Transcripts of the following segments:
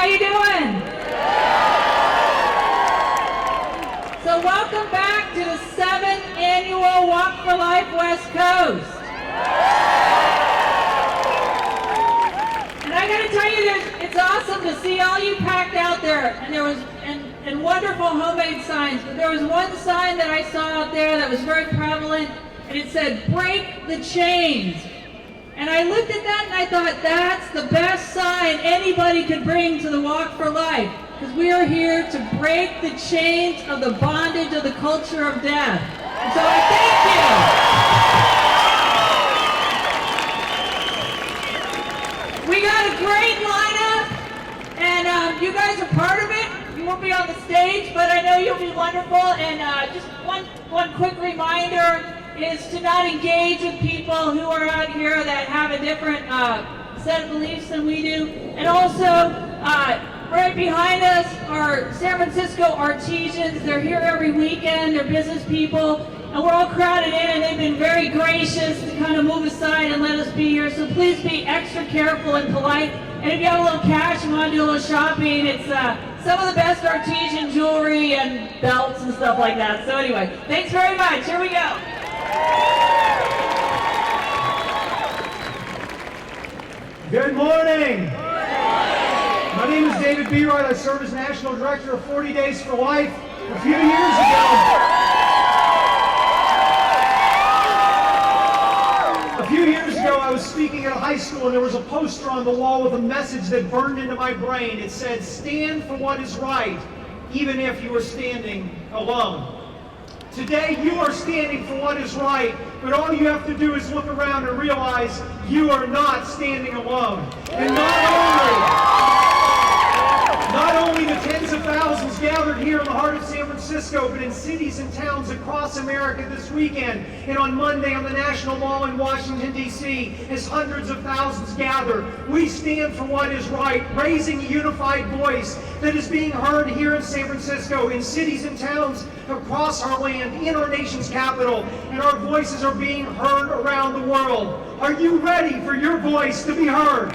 you doing? So welcome back to the 7th annual Walk for Life West Coast. And I gotta tell you, it's awesome to see all you packed out there, and there was and wonderful homemade signs. But there was one sign that I saw out there that was very prevalent, and it said, "Break the chains." And I looked at that and I thought, that's the best sign anybody could bring to the Walk for Life, because we are here to break the chains of the bondage of the culture of death. And so I thank you. We got a great lineup, and you guys are part of it. You won't be on the stage, but I know you'll be wonderful. And just one quick reminder is to not engage with people who are out here that have a different set of beliefs than we do. And also, right behind us are San Francisco artisans. They're here every weekend. They're business people. And we're all crowded in, and they've been very gracious to kind of move aside and let us be here. So please be extra careful and polite. And if you have a little cash and want to do a little shopping, it's some of the best artisan jewelry and belts and stuff like that. So anyway, thanks very much. Here we go. Good morning. My name is David Bereit. I serve as National Director of 40 Days for Life. A few years ago, I was speaking at a high school, and there was a poster on the wall with a message that burned into my brain. It said, "Stand for what is right, even if you are standing alone." Today, you are standing for what is right, but all you have to do is look around and realize you are not standing alone. And not only the tens of thousands gathered here in the heart of San Francisco, but in cities and towns across America this weekend, and on Monday on the National Mall in Washington, D.C., as hundreds of thousands gather, we stand for what is right, raising a unified voice that is being heard here in San Francisco, in cities and towns across our land, in our nation's capital, and our voices are being heard around the world. Are you ready for your voice to be heard?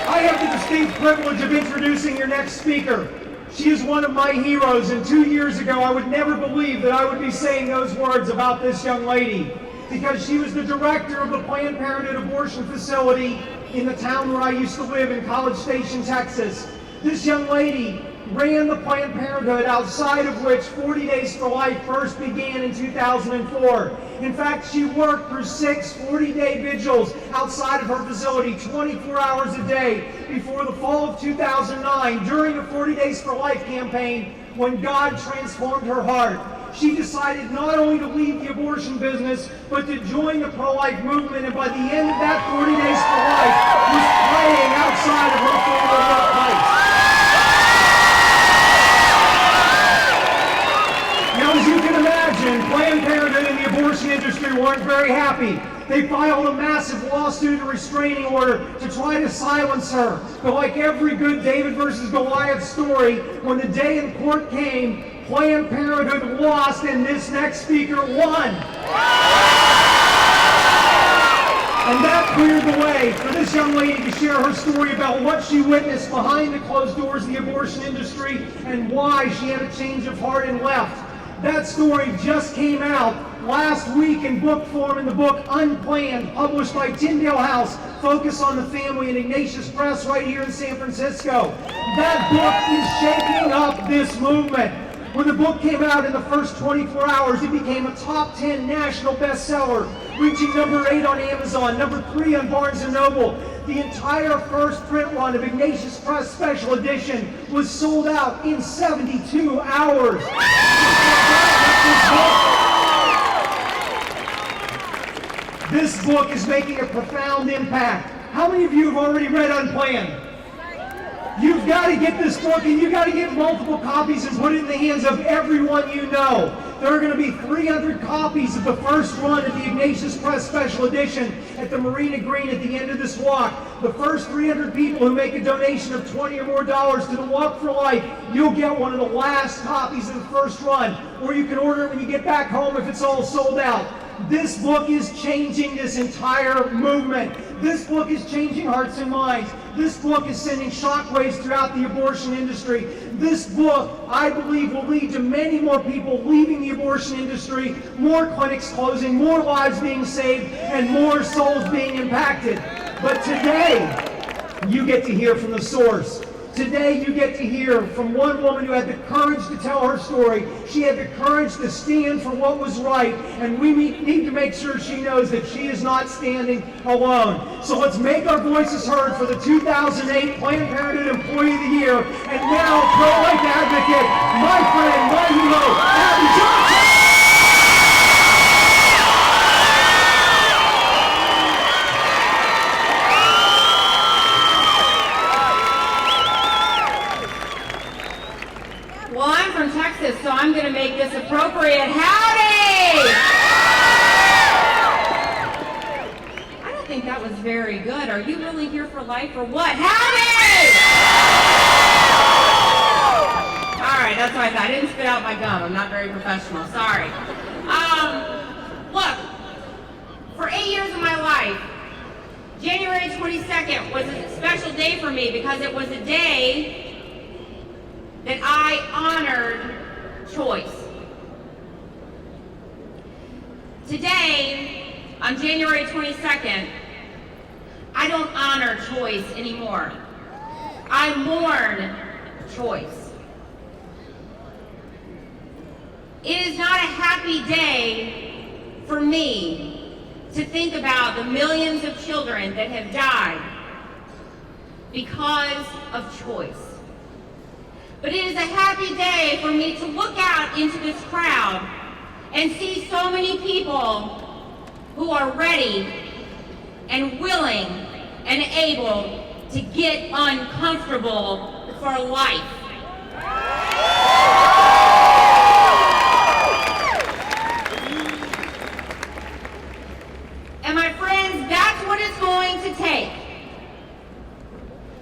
I have the distinct privilege of introducing your next speaker. She is one of my heroes, and 2 years ago I would never believe that I would be saying those words about this young lady, because she was the director of the Planned Parenthood abortion facility in the town where I used to live in College Station, Texas. This young lady ran the Planned Parenthood, outside of which 40 Days for Life first began in 2004. In fact, she worked for 6 40-day vigils outside of her facility, 24 hours a day, before the fall of 2009, during the 40 Days for Life campaign, when God transformed her heart. She decided not only to leave the abortion business, but to join the pro-life movement, and by the end of that 40 Days for Life, was praying outside of her former workplace. As you can imagine, Planned Parenthood and the abortion industry weren't very happy. They filed a massive lawsuit and restraining order to try to silence her. But like every good David versus Goliath story, when the day in court came, Planned Parenthood lost and this next speaker won. And that cleared the way for this young lady to share her story about what she witnessed behind the closed doors of the abortion industry and why she had a change of heart and left. That story just came out last week in book form in the book Unplanned, published by Tyndale House, Focus on the Family, and Ignatius Press right here in San Francisco. That book is shaking up this movement. When the book came out in the first 24 hours, it became a top 10 national bestseller, reaching number 8 on Amazon, number 3 on Barnes & Noble. The entire first print run of Ignatius Press Special Edition was sold out in 72 hours. This book is making a profound impact. How many of you have already read Unplanned? You've got to get this book, and you've got to get multiple copies and put it in the hands of everyone you know. There are going to be 300 copies of the first run of the Ignatius Press Special Edition at the Marina Green at the end of this walk. The first 300 people who make a donation of $20 or more to the Walk for Life, you'll get one of the last copies of the first run, or you can order it when you get back home if it's all sold out. This book is changing this entire movement. This book is changing hearts and minds. This book is sending shockwaves throughout the abortion industry. This book, I believe, will lead to many more people leaving the abortion industry, more clinics closing, more lives being saved, and more souls being impacted. But today, you get to hear from the source. Today you get to hear from one woman who had the courage to tell her story. She had the courage to stand for what was right, and we need to make sure she knows that she is not standing alone. So let's make our voices heard for the 2008 Planned Parenthood Employee of the Year, and now pro-life advocate, my friend, my hero, Abby Johnson! Well, I'm from Texas, so I'm going to make this appropriate. Howdy! I don't think that was very good. Are you really here for life or what? Howdy! All right, that's what I thought. I didn't spit out my gum. I'm not very professional. Sorry. Look, for 8 years of my life, January 22nd was a special day for me because it was a day that I honored choice. Today, on January 22nd, I don't honor choice anymore. I mourn choice. It is not a happy day for me to think about the millions of children that have died because of choice. But it is a happy day for me to look out into this crowd and see so many people who are ready and willing and able to get uncomfortable for life. And my friends, that's what it's going to take.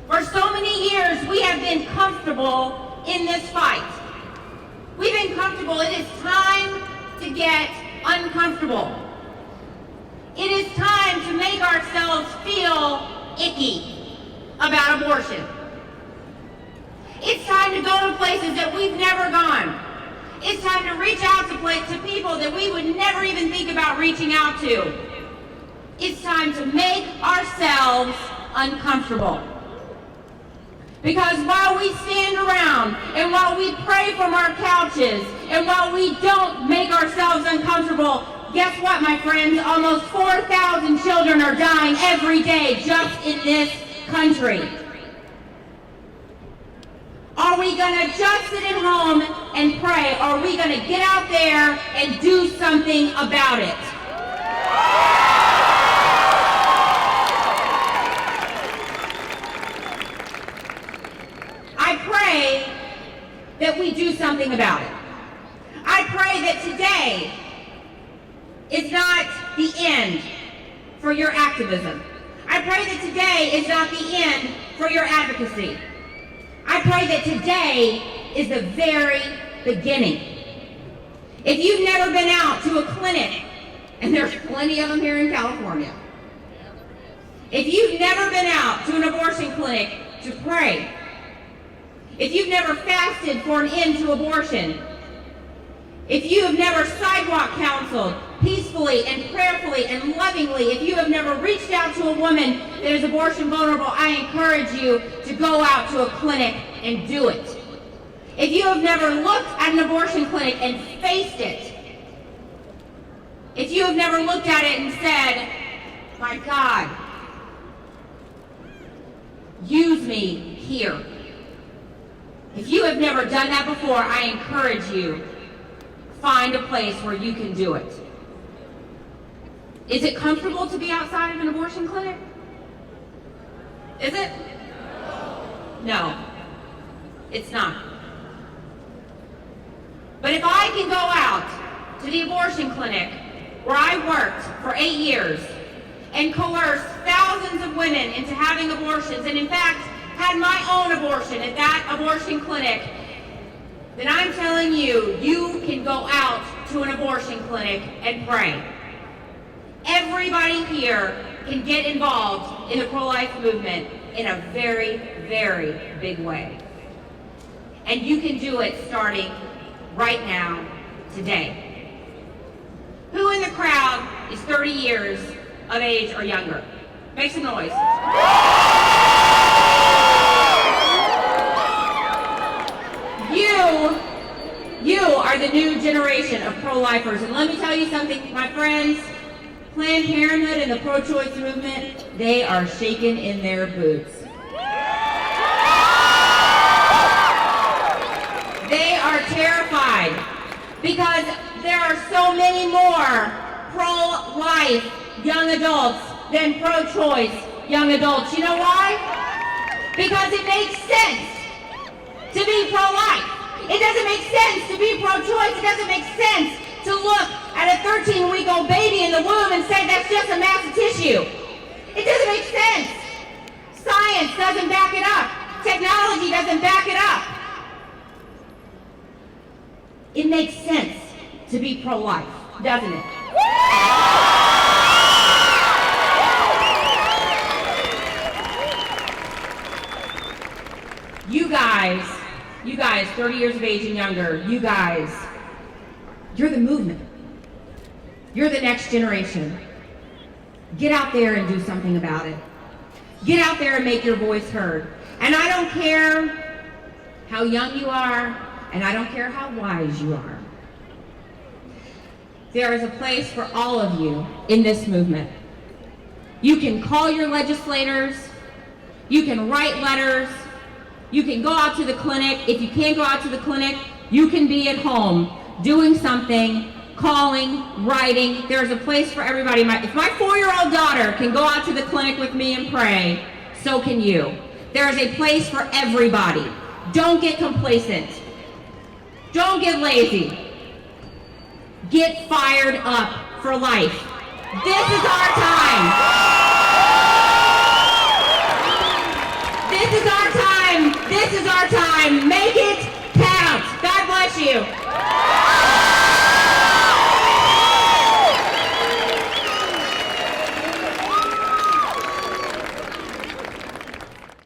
For so many years, we have been comfortable in this fight. We've been comfortable. It is time to get uncomfortable. It is time to make ourselves feel icky about abortion. It's time to go to places that we've never gone. It's time to reach out to people that we would never even think about reaching out to. It's time to make ourselves uncomfortable. Because while we stand around, and while we pray from our couches, and while we don't make ourselves uncomfortable, guess what, my friends? Almost 4,000 children are dying every day just in this country. Are we going to just sit at home and pray? Or are we going to get out there and do something about it? I pray that we do something about it. I pray that today is not the end for your activism. I pray that today is not the end for your advocacy. I pray that today is the very beginning. If you've never been out to a clinic, and there's plenty of them here in California, if you've never been out to an abortion clinic to pray, if you've never fasted for an end to abortion, if you have never sidewalk counseled peacefully and prayerfully and lovingly, if you have never reached out to a woman that is abortion vulnerable, I encourage you to go out to a clinic and do it. If you have never looked at an abortion clinic and faced it, if you have never looked at it and said, my God, use me here. If you have never done that before, I encourage you, find a place where you can do it. Is it comfortable to be outside of an abortion clinic? Is it? No, it's not. But if I can go out to the abortion clinic where I worked for 8 years and coerced thousands of women into having abortions, and in fact, had my own abortion at that abortion clinic, then I'm telling you, you can go out to an abortion clinic and pray. Everybody here can get involved in the pro-life movement in a very, very big way. And you can do it starting right now, today. Who in the crowd is 30 years of age or younger? Make some noise. You are the new generation of pro-lifers. And let me tell you something, my friends, Planned Parenthood and the pro-choice movement, they are shaking in their boots. They are terrified because there are so many more pro-life young adults than pro-choice young adults. You know why? Because it makes sense to be pro-life. It doesn't make sense to be pro-choice. It doesn't make sense to look at a 13-week-old baby in the womb and say that's just a mass of tissue. It doesn't make sense. Science doesn't back it up. Technology doesn't back it up. It makes sense to be pro-life, doesn't it? You guys, 30 years of age and younger, you guys, you're the movement. You're the next generation. Get out there and do something about it. Get out there and make your voice heard. And I don't care how young you are, and I don't care how wise you are. There is a place for all of you in this movement. You can call your legislators. You can write letters. You can go out to the clinic. If you can't go out to the clinic, you can be at home doing something, calling, writing. There's a place for everybody. If my 4-year-old daughter can go out to the clinic with me and pray, so can you. There is a place for everybody. Don't get complacent. Don't get lazy. Get fired up for life. This is our time.